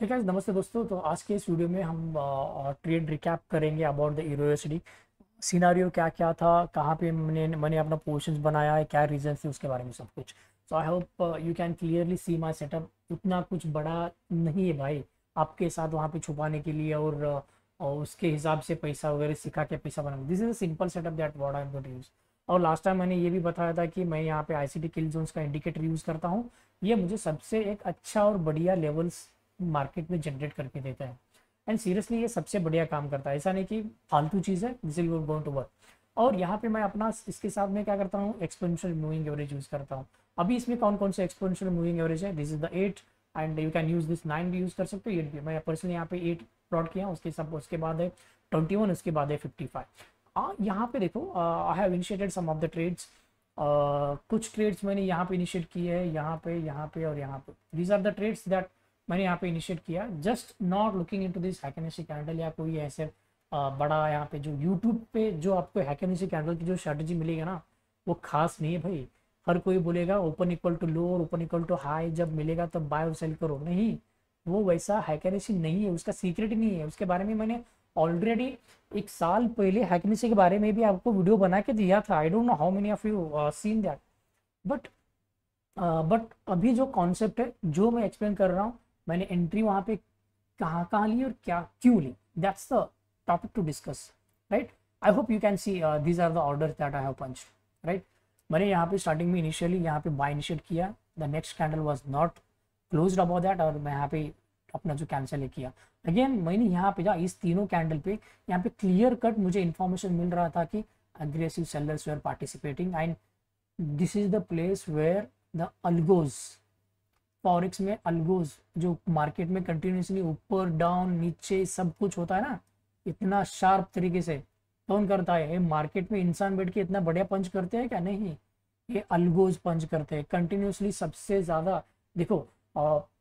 ठीक है, नमस्ते दोस्तों। तो आज के इस वीडियो में हम ट्रेड रिकैप करेंगे अबाउट द यूरोएसडी। सिनारियो क्या क्या था, कहाँ पे मैंने अपना पोर्शंस बनाया है, क्या रीजन थे, उसके बारे में सब कुछ। So I hope you can clearly see my setup. उतना कुछ बड़ा नहीं है भाई आपके साथ वहाँ पे छुपाने के लिए और उसके हिसाब से पैसा वगैरह सिखा के पैसा बनाना। This is a simple setup that what I am going to use. और लास्ट टाइम मैंने ये भी बताया था कि मैं यहाँ पे आईसीटी किल जोन्स का इंडिकेटर यूज़ करता हूँ। ये मुझे सबसे एक अच्छा और बढ़िया लेवल्स मार्केट में जनरेट करके देता है। एंड सीरियसली ये सबसे बढ़िया काम करता है, ऐसा नहीं कि फालतू चीज़ है this is going to work. और यहाँ पे मैं अपना इसके साथ में क्या करता हूँ, एक्सपोनेंशियल मूविंग एवरेज यूज़ करता हूँ। अभी इसमें कौन कौन से एक्सपोनेंशियल मूविंग एवरेज है, this is the 8 and you can use this 9 भी यूज़ कर सकते हो, 8 भी। मैं पर्सनली यहाँ पे 8 प्लॉट किया, उसके बाद है 21, उसके बाद है 55। यहाँ पे देखो I have initiated some of the trades. कुछ ट्रेड्स मैंने यहाँ पे इनिशिएट किए हैं, यहाँ पे और यहाँ पे। These are the trades that मैंने यहाँ पे इनिशिएट किया, just not looking into this Heikin Ashi candle या कोई ऐसे बड़ा यहाँ पे जो यूट्यूब पे जो आपको हैकेनेसी कैंडल की जो स्ट्रेटजी मिलेगा ना, वो खास नहीं है भाई। हर कोई बोलेगा ओपन इक्वल टू लो और ओपन इक्वल टू हाई जब मिलेगा तब बाय और सेल करो, नहीं। वो वैसा हैकेनेसी नहीं है, उसका सीक्रेट नहीं है। उसके बारे में मैंने ऑलरेडी 1 साल पहले हैकेनेसी के बारे में भी आपको वीडियो बना के दिया था। I don't know how many of you seen that. But but अभी जो कॉन्सेप्ट है जो मैं एक्सप्लेन कर रहा हूँ, मैंने एंट्री वहाँ पे कहाँ कहाँ ली और क्या क्यों ली, that's the topic to discuss, right. I hope you can see these are the order that I have punch, right. मैंने यहाँ पे स्टार्टिंग में इनिशियली यहाँ पे बाय इनिशिएट किया, the next candle was not closed about that, और मैं यहाँ पे अपना जो कैंसिल है किया। अगेन मैंने यहाँ पे इस तीनों कैंडल पे यहाँ पे क्लियर कट मुझे इन्फॉर्मेशन मिल रहा था कि aggressive sellers were participating and this is the place where the algos, forex में अल्गोज जो मार्केट में कंटिन्यूसली ऊपर डाउन नीचे सब कुछ होता है ना, इतना शार्प तरीके से कौन करता है? ये मार्केट में इंसान बैठ के इतना बढ़िया पंच करते हैं क्या? नहीं, ये अल्गोज पंच करते हैं कंटिन्यूसली सबसे ज़्यादा। देखो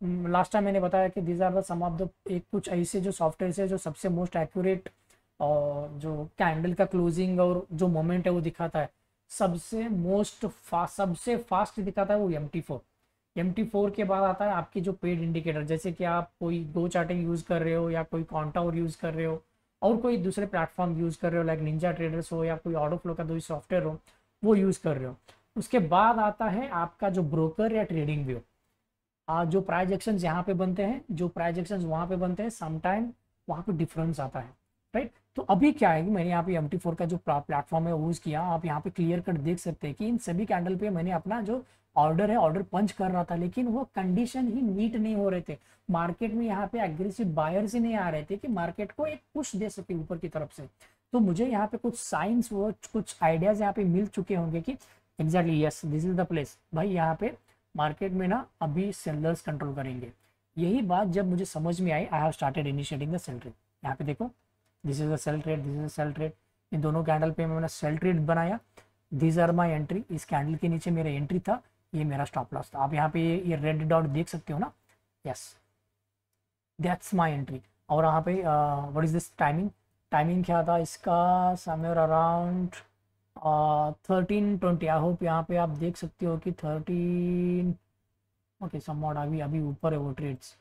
लास्ट टाइम मैंने बताया कि these are the some of the एक कुछ ऐसे जो सॉफ्टवेयर है जो सबसे मोस्ट एक्यूरेट और जो कैंडल का क्लोजिंग और जो मोमेंट है वो दिखाता है, सबसे फास्ट दिखाता है वो MT4। MT4 के बाद आता है आपकी जो पेड इंडिकेटर, जैसे कि आप कोई गो चार्टिंग यूज़ कर रहे हो या कोई कॉन्टाउर यूज़ कर रहे हो और कोई दूसरे प्लेटफॉर्म यूज़ कर रहे हो लाइक निंजा ट्रेडर्स हो या कोई ऑर्डर फ्लो का कोई सॉफ्टवेयर हो, वो यूज़ कर रहे हो। उसके बाद आता है आपका जो ब्रोकर या ट्रेडिंग व्यू। जो प्राइज एक्शंस यहाँ पे बनते हैं, जो प्राइज एक्शंस वहाँ पे बनते हैं, समटाइम वहाँ पे डिफरेंस आता है, राइट। तो अभी क्या है कि मैंने यहाँ पे MT4 का जो प्लेटफॉर्म है यूज़ किया। आप यहाँ पे क्लियर कट देख सकते हैं कि इन सभी कैंडल पे मैंने अपना जो ऑर्डर है ऑर्डर पंच कर रहा था, लेकिन वो कंडीशन ही मीट नहीं हो रहे थे। मार्केट में यहाँ पे एग्रेसिव बायर्स ही नहीं आ रहे थे कि मार्केट को एक पुश दे सके ऊपर की तरफ से। तो मुझे यहाँ पे कुछ साइंस वो कुछ आइडियाज यहाँ पे मिल चुके होंगे कि exactly yes this is the place भाई, यहाँ पे मार्केट में ना अभी सेलर्स कंट्रोल करेंगे। यही बात जब मुझे समझ में आई, I have started initiating the sell trade. यहाँ पे देखो this is a sell trade, this is a sell trade. इन दोनों कैंडल पे मैंने सेल ट्रेड बनाया। These are my entry. इस कैंडल के नीचे मेरा एंट्री था, ये मेरा स्टॉप लॉस था। आप यहाँ पे ये रेड डॉट देख सकते हो ना, यस दैट्स माई एंट्री। और यहाँ पे what is this timing, timing क्या था इसका, समवेयर अराउंड 13:20। आई होप यहाँ पे आप देख सकते हो कि 13, ओके समवॉट अभी अभी ऊपर है वो ट्रेड्स।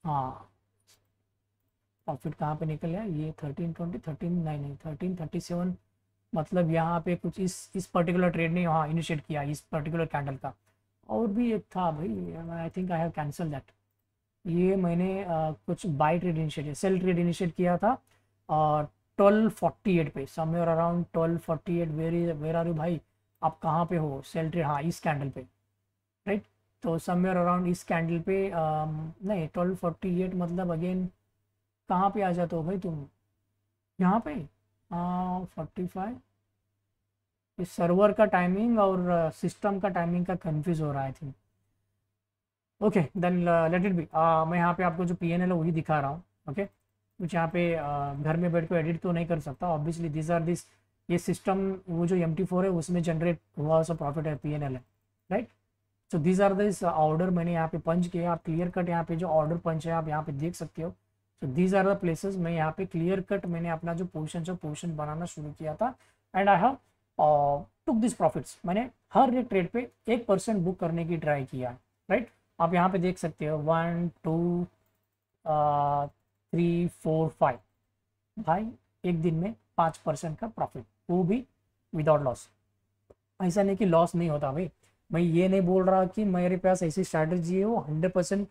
हाँ, प्रॉफिट कहाँ पे निकल गया, ये 13:20, 13 नहीं 13:37। मतलब यहाँ पे कुछ इस पर्टिकुलर ट्रेड ने हाँ इनिशिएट किया इस पर्टिकुलर कैंडल का। और भी एक था भाई, I think I have cancel that. ये मैंने कुछ buy trade initiate sell trade initiate किया था 12:48 पे, somewhere around 12:48। Where are you भाई, आप कहाँ पे हो? सेल ट्रेड, हाँ इस कैंडल पे, राइट। तो समवेयर अराउंड इस कैंडल पे नहीं 12:48 मतलब अगेन कहाँ पे आ जाते हो भाई तुम? यहाँ पे 45। इस सर्वर का टाइमिंग और सिस्टम का टाइमिंग का कंफ्यूज हो रहा है थी। Okay then let it be. मैं यहाँ पे आपको जो PNL है वही दिखा रहा हूँ, ओके। कुछ यहाँ पे घर में बैठ के एडिट तो नहीं कर सकता ऑब्वियसली, दिस आर दिस, ये सिस्टम वो जो MT4 है उसमें जनरेट हुआ सा प्रॉफिट है, PNL है, right. So these are this order मैंने यहाँ पे पंच किया। आप क्लियर कट यहाँ पे जो ऑर्डर पंच है आप यहाँ पे देख सकते हो। So these are the places मैं यहाँ पे क्लियर कट मैंने अपना जो पोजिशन बनाना शुरू किया था and I have took this profits. मैंने हर एक ट्रेड पे 1% बुक करने की ट्राई किया, राइट। आप यहाँ पे देख सकते हो 1 2 3 4 5 भाई, एक दिन में 5% का प्रॉफिट, वो भी विदाउट लॉस। ऐसा नहीं कि लॉस नहीं होता भाई, मैं ये नहीं बोल रहा कि मेरे पास ऐसी स्ट्रैटेजी है वो 100%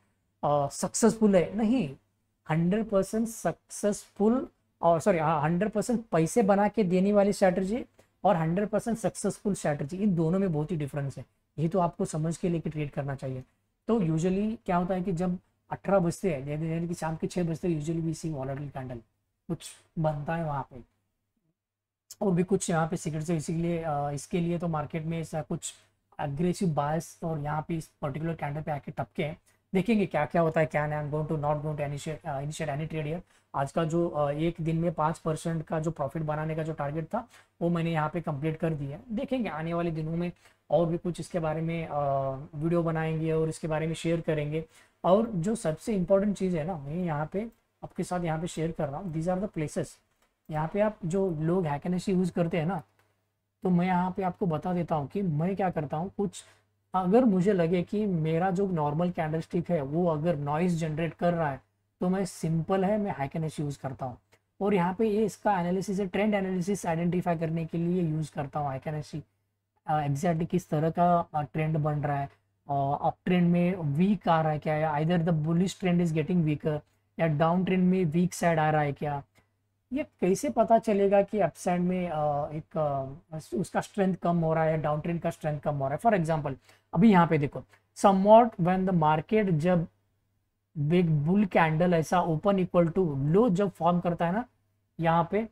सक्सेसफुल है, नहीं। 100% सक्सेसफुल, और सॉरी 100% पैसे बना के देने वाली स्ट्रैटेजी और 100% सक्सेसफुल स्ट्रैटेजी, इन दोनों में बहुत ही डिफरेंस है। ये तो आपको समझ के लेके ट्रेड करना चाहिए। तो यूजुअली क्या होता है कि जब 18 बजते हैं, यानी कि शाम के 6 बजते यूजुअली वी सी वॉलेटिल कैंडल कुछ बनता है वहाँ पे, और भी कुछ यहाँ पे सीक्रेट्स है। इसीलिए इसके लिए तो मार्केट में ऐसा कुछ अग्रेसिव बायस और यहाँ पे इस पर्टिकुलर कैंडल पे आके टपके हैं। देखेंगे क्या क्या होता है, क्या नहीं। I am going to not going to initiate any trade here. आज का जो एक दिन में 5% का जो प्रॉफिट बनाने का जो टारगेट था वो मैंने यहाँ पे कंप्लीट कर दिया है। देखेंगे आने वाले दिनों में और भी कुछ इसके बारे में वीडियो बनाएंगे और इसके बारे में शेयर करेंगे। और जो सबसे इम्पोर्टेंट चीज़ है ना, मैं यहाँ पे आपके साथ यहाँ पे शेयर कर रहा हूँ, दीज आर द प्लेसेस। यहाँ पे आप जो लोग हैकनेस यूज़ करते हैं ना, तो मैं यहाँ पे आपको बता देता हूँ कि मैं क्या करता हूँ। कुछ अगर मुझे लगे कि मेरा जो नॉर्मल कैंडलस्टिक है वो अगर नॉइज जनरेट कर रहा है, तो मैं सिंपल है, मैं हैकनेस यूज़ करता हूँ। और यहाँ पे ये इसका एनालिसिस है, ट्रेंड एनालिसिस आइडेंटिफाई करने के लिए यूज़ करता हूँ हैकनेस। एग्जैक्टली किस तरह का ट्रेंड बन रहा है, अप ट्रेंड में वीक आ रहा है क्या, either the bullish trend is getting weaker, या डाउन ट्रेंड में वीक साइड आ रहा है क्या। ये कैसे पता चलेगा कि अपसाइड में उसका स्ट्रेंथ कम हो रहा है या डाउन ट्रेंड का स्ट्रेंथ कम हो रहा है। फॉर एग्जांपल अभी यहाँ पे देखो, समवॉट व्हेन द मार्केट जब बिग बुल कैंडल ऐसा ओपन इक्वल टू लो जब फॉर्म करता है ना, यहाँ पे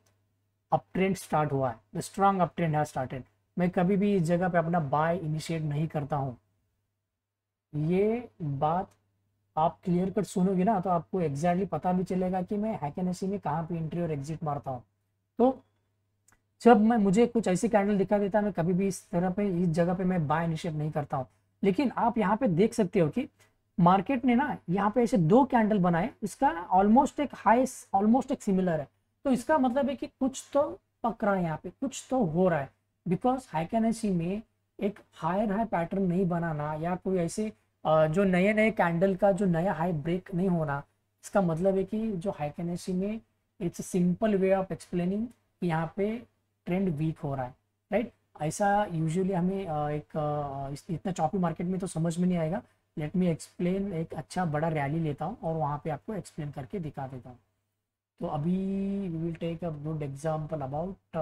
अप ट्रेंड स्टार्ट हुआ है, the strong up trend has started. मैं कभी भी इस जगह पे अपना बाय इनिशिएट नहीं करता हूँ। ये बात आप क्लियर कट सुनोगे ना, तो आपको एग्जैक्टली पता भी चलेगा कि मैं हैकनेसी में कहाँ पे एंट्री और एग्जिट मारता हूँ। तो जब मैं मुझे कुछ ऐसी कैंडल दिखा देता है, मैं कभी भी इस तरह पे इस जगह पे मैं बाय इनिशिएट नहीं करता हूँ। लेकिन आप यहाँ पे देख सकते हो कि मार्केट ने ना यहाँ पे ऐसे 2 कैंडल बनाए, इसका ऑलमोस्ट एक हाई, ऑलमोस्ट एक सिमिलर है। तो इसका मतलब है कि कुछ तो पक रहा है, यहाँ पे कुछ तो हो रहा है। बिकॉज हैकनेसी में एक हायर हाई पैटर्न नहीं बनाना, या कोई ऐसे जो नए नए कैंडल का जो नया हाई ब्रेक नहीं होना, इसका मतलब है कि जो हैकनेसी में it's simple way of explaining कि यहाँ पे ट्रेंड वीक हो रहा है, राइट। ऐसा यूजुअली हमें इतना चॉपी मार्केट में तो समझ में नहीं आएगा। लेट मी एक्सप्लेन, एक अच्छा बड़ा रैली लेता हूँ और वहाँ पे आपको एक्सप्लेन करके दिखा देता हूँ। तो अभी we will take a good example about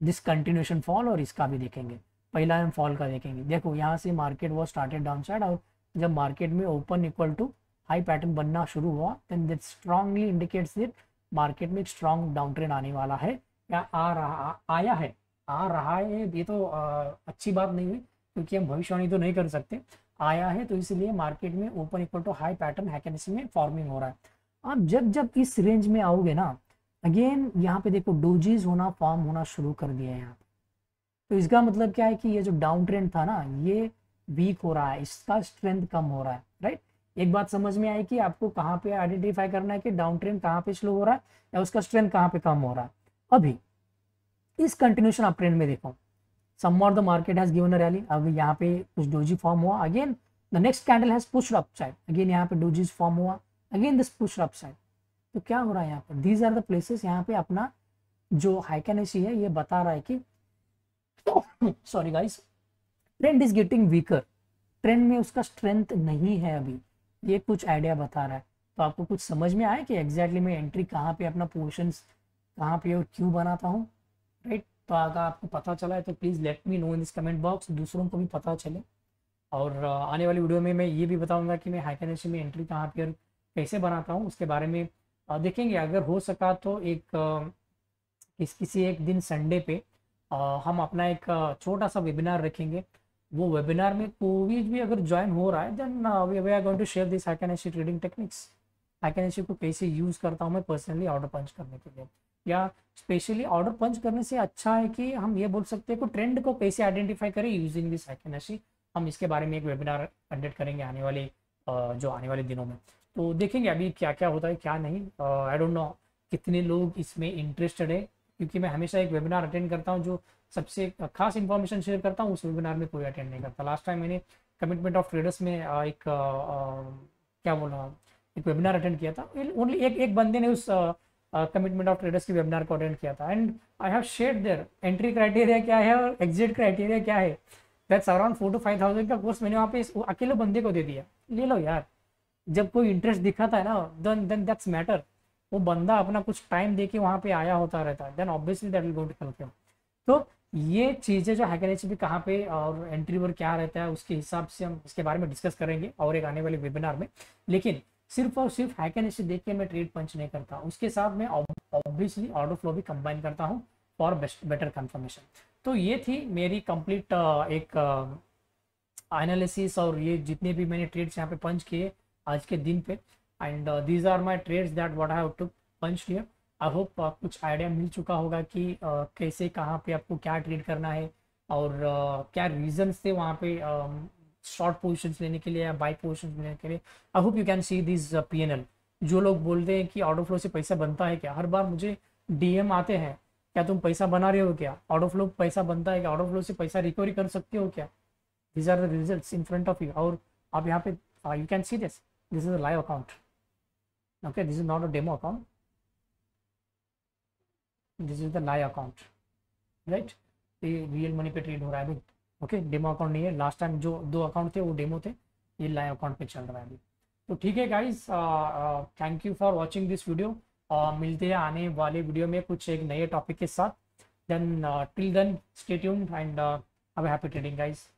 this continuation fall, और इसका भी देखेंगे। पहला हम फॉल का देखेंगे। देखो यहाँ से मार्केट वो स्टार्टेड डाउन साइड, और जब मार्केट में open equal to high pattern बनना शुरू हुआ, then that strongly indicates that market में एक स्ट्रॉन्ग डाउन ट्रेंड आने वाला है, या आया है, आ रहा है। ये तो अच्छी बात नहीं हुई, क्योंकि हम भविष्यवाणी तो नहीं कर सकते। आया है, तो इसलिए मार्केट में open equal to high pattern Heikin Ashi में फॉर्मिंग हो रहा है। आप जब जब इस रेंज में आओगे ना, अगेन यहाँ पे देखो डोजीज होना, फॉर्म होना शुरू कर दिया है यहाँ पे। तो इसका मतलब क्या है कि ये जो डाउन ट्रेंड था ना, ये वीक हो रहा है, इसका स्ट्रेंथ कम हो रहा है, राइट। एक बात समझ में आई कि आपको कहाँ पे आइडेंटिफाई करना है कि डाउन ट्रेंड कहाँ पे स्लो हो रहा है या उसका स्ट्रेंथ कहाँ पे कम हो रहा है। अभी इस कंटिन्यूशन अप ट्रेंड में देखो, somewhat the market has given a rally, अब यहाँ पे कुछ डोजी फॉर्म हुआ, again the next candle has pushed upside, again यहाँ पे डोजीज फॉर्म हुआ, अगेन दिस पुश्ड अपसाइड। तो क्या हो रहा है यहाँ पर, दीज आर द प्लेसेस। यहाँ पे अपना जो हैकनेसी है ये बता रहा है कि sorry guys, trend is getting weaker, trend में उसका स्ट्रेंथ नहीं है अभी, ये कुछ आइडिया बता रहा है। तो आपको कुछ समझ में आया कि एग्जैक्टली मैं एंट्री कहाँ पे, अपना पोजिशंस कहाँ पे और क्यों बनाता हूँ, राइट। तो अगर आपको पता चला है तो please let me know in this comment box, दूसरों को भी पता चले। और आने वाली वीडियो में मैं ये भी बताऊंगा कि मैं हैकनेसी में एंट्री कहाँ पे और कैसे बनाता हूँ, उसके बारे में देखेंगे। अगर हो सका तो एक किसी एक दिन संडे पे हम अपना एक छोटा सा वेबिनार रखेंगे। वो वेबिनार में कोई भी अगर ज्वाइन हो रहा है, then we are going to share this Heikin Ashi trading techniques. Heikin Ashi को कैसे यूज़ करता हूँ मैं पर्सनली ऑर्डर पंच करने के लिए, या स्पेशली ऑर्डर पंच करने से अच्छा है कि हम ये बोल सकते हैं कि ट्रेंड को कैसे आइडेंटिफाई करें यूजिंग दिस हैकनेसी। हम इसके बारे में एक वेबिनार कंडक्ट करेंगे आने वाले दिनों में। तो देखेंगे अभी क्या क्या होता है क्या नहीं। आई डोंट नो कितने लोग इसमें इंटरेस्टेड है, क्योंकि मैं हमेशा एक वेबिनार अटेंड करता हूँ, जो सबसे खास इन्फॉर्मेशन शेयर करता हूँ, उस वेबिनार में कोई अटेंड नहीं करता। लास्ट टाइम मैंने कमिटमेंट ऑफ ट्रेडर्स में क्या बोला, एक वेबिनार अटेंड किया था। ओनली एक एक बंदे ने उस कमिटमेंट ऑफ ट्रेडर्स की वेबिनार को अटेंड किया था, and I have shared there entry criteria क्या है और एग्जिट क्राइटेरिया क्या है। दैट्स अराउंड 4 to 5,000 का कोर्स मैंने वहाँ पे अकेले बंदे को दे दिया, ले लो यार। जब कोई इंटरेस्ट दिखाता है ना, देन दैट्स मैटर। वो बंदा अपना कुछ टाइम दे के वहाँ पे आया होता रहता है, then obviously that will go to help him. तो ये चीज़ें जो हैकर कहाँ पे और एंट्री पर क्या रहता है, उसके हिसाब से हम इसके बारे में डिस्कस करेंगे और एक आने वाले वेबिनार में। लेकिन सिर्फ और सिर्फ हैकर देख के मैं ट्रेड पंच नहीं करता, उसके साथ मैं ऑब्वियसली ऑर्डर फ्लो भी कंबाइन करता हूँ फॉर बेटर कंफर्मेशन। तो ये थी मेरी कंप्लीट एक एनालिसिस, और ये जितने भी मैंने ट्रेड्स यहाँ पे पंच किए आज के दिन पे, and these are my trades that what I have to punch here. I hope कुछ आइडिया मिल चुका होगा कि कैसे कहाँ पे आपको क्या ट्रेड करना है, और क्या रीजंस थे वहाँ पे शॉर्ट पोजीशंस लेने के लिए या बाई पोजीशंस लेने के लिए। आई hope you can see this PNL। जो लोग बोलते हैं कि ऑर्डर फ्लो से पैसा बनता है क्या, हर बार मुझे DM आते हैं, क्या तुम पैसा बना रहे हो क्या, ऑर्डर फ्लो पैसा बनता है क्या, ऑर्डर फ्लो से पैसा रिकवरी कर सकते हो क्या। These are the results in front of you, और आप यहाँ पे you can see this is a live account, okay, this is not a demo account, this is the live account, right। ये रियल मनी पे trade हो रहा है अभी, ओके, डेमो अकाउंट नहीं है। लास्ट टाइम जो 2 अकाउंट थे वो डेमो थे, ये लाइव अकाउंट पे चल रहा है अभी। तो ठीक है guys, thank you for watching this video. मिलते हैं आने वाले वीडियो में कुछ एक नए टॉपिक के साथ। Then till then stay tuned and have a happy trading guys.